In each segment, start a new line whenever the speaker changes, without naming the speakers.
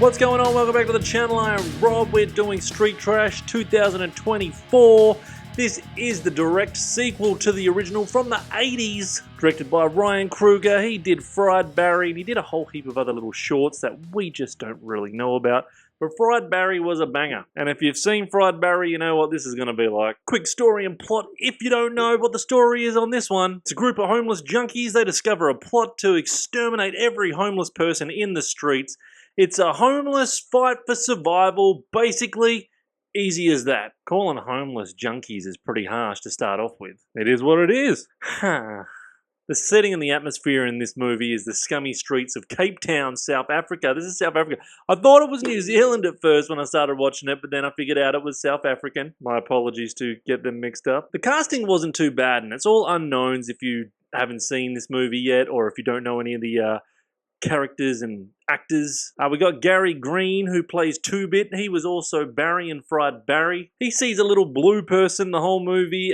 What's going on? Welcome back to the channel. I am Rob. We're doing Street Trash 2024. This is the direct sequel to the original from the 80s, directed by Ryan Kruger. He did Fried Barry, and he did a whole heap of other little shorts that we just don't really know about. But Fried Barry was a banger. And if you've seen Fried Barry, you know what this is going to be like. Quick story and plot if you don't know what the story is on this one. It's a group of homeless junkies. They discover a plot to exterminate every homeless person in the streets. It's a homeless fight for survival, basically. Easy as that. Calling homeless junkies is pretty harsh to start off with. It is what it is. The setting and the atmosphere in this movie is the scummy streets of Cape Town, South Africa. This is South Africa. I thought it was New Zealand at first when I started watching it, but then I figured out it was South African. My apologies to get them mixed up. The casting wasn't too bad, and it's all unknowns if you haven't seen this movie yet, or if you don't know any of the characters and actors. We got Gary Green, who plays Two-Bit. He was also Barry in Fried Barry. He sees a little blue person the whole movie.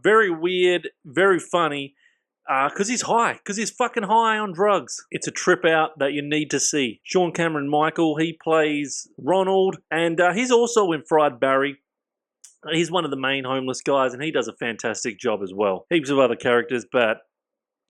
Very weird, very funny. Because he's high. Because he's fucking high on drugs. It's a trip out that you need to see. Sean Cameron Michael, he plays Ronald. And he's also in Fried Barry. He's one of the main homeless guys, and he does a fantastic job as well. Heaps of other characters, but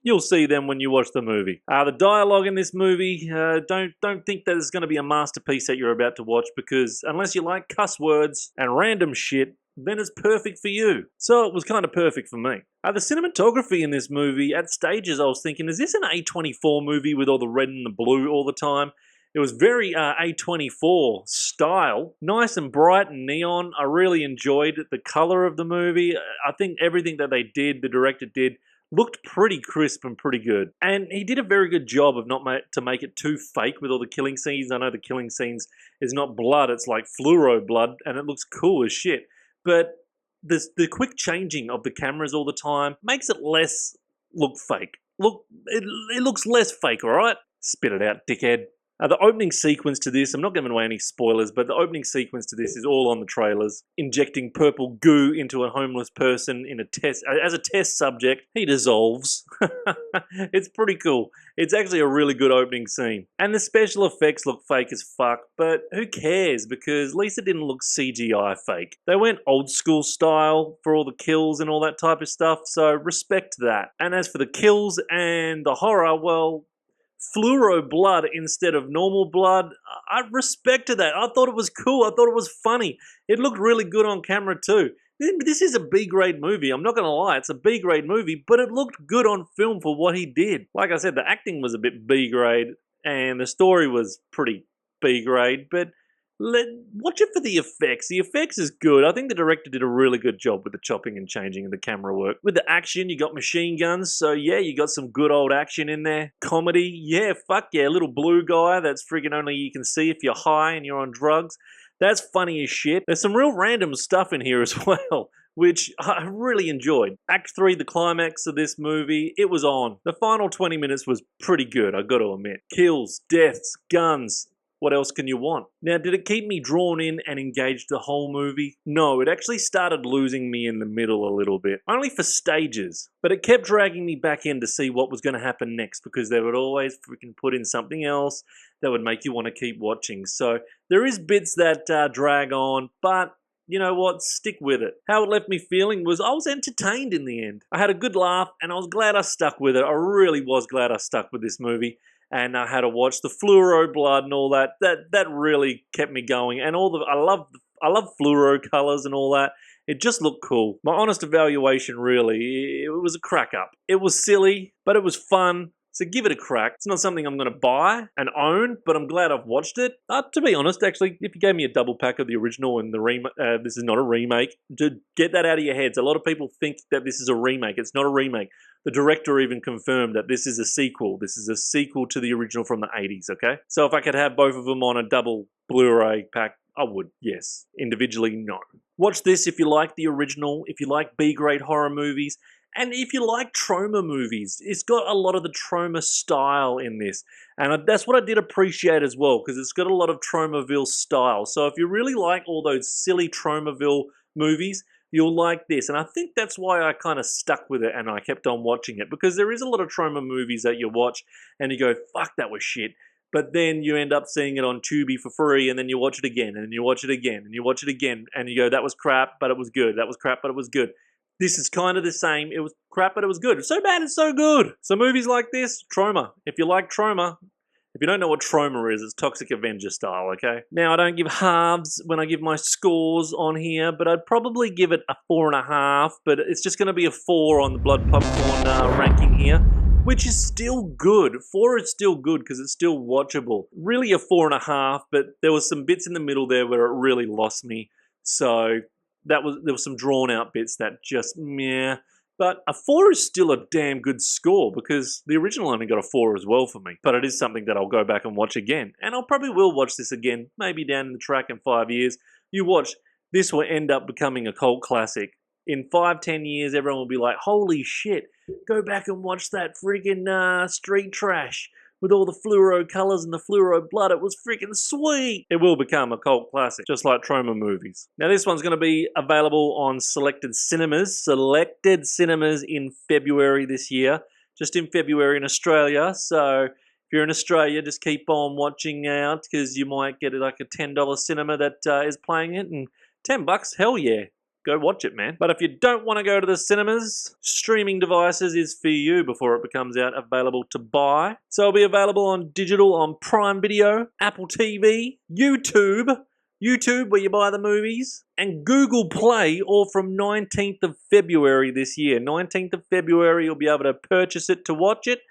you'll see them when you watch the movie. The dialogue in this movie, don't think that it's going to be a masterpiece that you're about to watch, because unless you like cuss words and random shit, then it's perfect for you. So it was kind of perfect for me. The cinematography in this movie, at stages I was thinking, is this an A24 movie with all the red and the blue all the time? It was very A24 style, nice and bright and neon. I really enjoyed the color of the movie. I think everything that they did, the director did, looked pretty crisp and pretty good. And he did a very good job of not to make it too fake with all the killing scenes. I know the killing scenes is not blood, it's like fluoro blood, and it looks cool as shit. But the quick changing of the cameras all the time makes it less look fake. It looks less fake, alright? Spit it out, dickhead. The opening sequence to this, I'm not giving away any spoilers, but the opening sequence to this is all on the trailers. Injecting purple goo into a homeless person in a test, as a test subject. He dissolves. It's pretty cool. It's actually a really good opening scene. And the special effects look fake as fuck, but who cares? Because at least it didn't look CGI fake. They went old school style for all the kills and all that type of stuff, so respect that. And as for the kills and the horror, well, fluoro blood instead of normal blood, I respected that. I thought it was cool. I thought it was funny. It looked really good on camera too. This is a B-grade movie. I'm not going to lie. It's a B-grade movie, but it looked good on film for what he did. Like I said, the acting was a bit B-grade, and the story was pretty B-grade, but watch it for the effects. The effects is good. I think the director did a really good job with the chopping and changing and the camera work. With the action, you got machine guns, so yeah, you got some good old action in there. Comedy, yeah, fuck yeah, little blue guy that's friggin' only you can see if you're high and you're on drugs. That's funny as shit. There's some real random stuff in here as well, which I really enjoyed. Act 3, the climax of this movie, it was on. The final 20 minutes was pretty good, I gotta admit. Kills, deaths, guns. What else can you want? Now, did it keep me drawn in and engaged the whole movie? No, it actually started losing me in the middle a little bit. Only for stages. But it kept dragging me back in to see what was going to happen next, because they would always freaking put in something else that would make you want to keep watching. So there is bits that drag on, but you know what? Stick with it. How it left me feeling was I was entertained in the end. I had a good laugh, and I was glad I stuck with it. I really was glad I stuck with this movie. And I had to watch the fluoro blood and all that. That really kept me going. And I love fluoro colors and all that. It just looked cool. My honest evaluation, really, it was a crack up. It was silly, but it was fun. So give it a crack. It's not something I'm going to buy and own, but I'm glad I've watched it. To be honest, actually, if you gave me a double pack of the original and the remake, this is not a remake, to get that out of your heads. A lot of people think that this is a remake. It's not a remake. The director even confirmed that this is a sequel. This is a sequel to the original from the 80s, okay? So if I could have both of them on a double Blu-ray pack, I would, yes. Individually, no. Watch this if you like the original, if you like B-grade horror movies, and if you like trauma movies. It's got a lot of the trauma style in this. And that's what I did appreciate as well, because it's got a lot of Traumaville style. So if you really like all those silly Traumaville movies, you'll like this. And I think that's why I kind of stuck with it and I kept on watching it, because there is a lot of trauma movies that you watch and you go, fuck, that was shit. but then you end up seeing it on Tubi for free, and then you watch it again, and then you watch it again, and you watch it again, and you go, that was crap, but it was good. That was crap, but it was good. This is kind of the same. It was crap, but it was good. It's so bad, it's so good. So movies like this, Trauma. If you like Trauma, if you don't know what Trauma is, it's Toxic Avenger style, okay? Now, I don't give halves when I give my scores on here, but I'd probably give it a 4.5, but it's just going to be a 4 on the Blood Popcorn ranking here, which is still good. 4 is still good because it's still watchable. Really a 4.5, but there was some bits in the middle there where it really lost me. So there was some drawn out bits that just meh. But a 4 is still a damn good score because the original only got a 4 as well for me. But it is something that I'll go back and watch again. And I'll probably will watch this again, maybe down the track in 5 years. You watch, this will end up becoming a cult classic. In 5-10 years, everyone will be like, holy shit, go back and watch that freaking Street Trash with all the fluoro colors and the fluoro blood. It was freaking sweet. It will become a cult classic, just like Trauma movies. Now, this one's going to be available on selected cinemas in February this year, just in February in Australia. So if you're in Australia, just keep on watching out because you might get like a $10 cinema that is playing it, and $10, hell yeah. Go watch it, man. But if you don't want to go to the cinemas, streaming devices is for you before it becomes out available to buy. So it'll be available on digital on Prime Video, Apple TV, YouTube where you buy the movies, and Google Play, all from 19th of February this year. 19th of February, you'll be able to purchase it to watch it,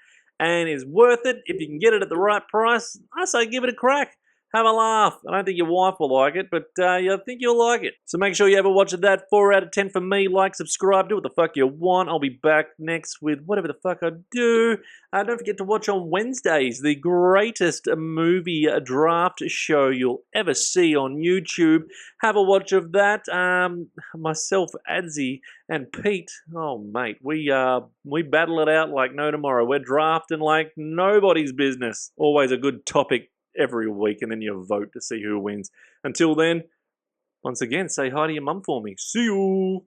and it's worth it. If you can get it at the right price, I say give it a crack. Have a laugh. I don't think your wife will like it, but I think you'll like it. So make sure you have a watch of that. 4 out of 10 for me. Like, subscribe, do what the fuck you want. I'll be back next with whatever the fuck I do. Don't forget to watch on Wednesdays the greatest movie draft show you'll ever see on YouTube. Have a watch of that. Myself, Adzi, and Pete. Oh, mate, we battle it out like no tomorrow. We're drafting like nobody's business. Always a good topic every week, and then you vote to see who wins. Until then, once again, say hi to your mum for me. See you!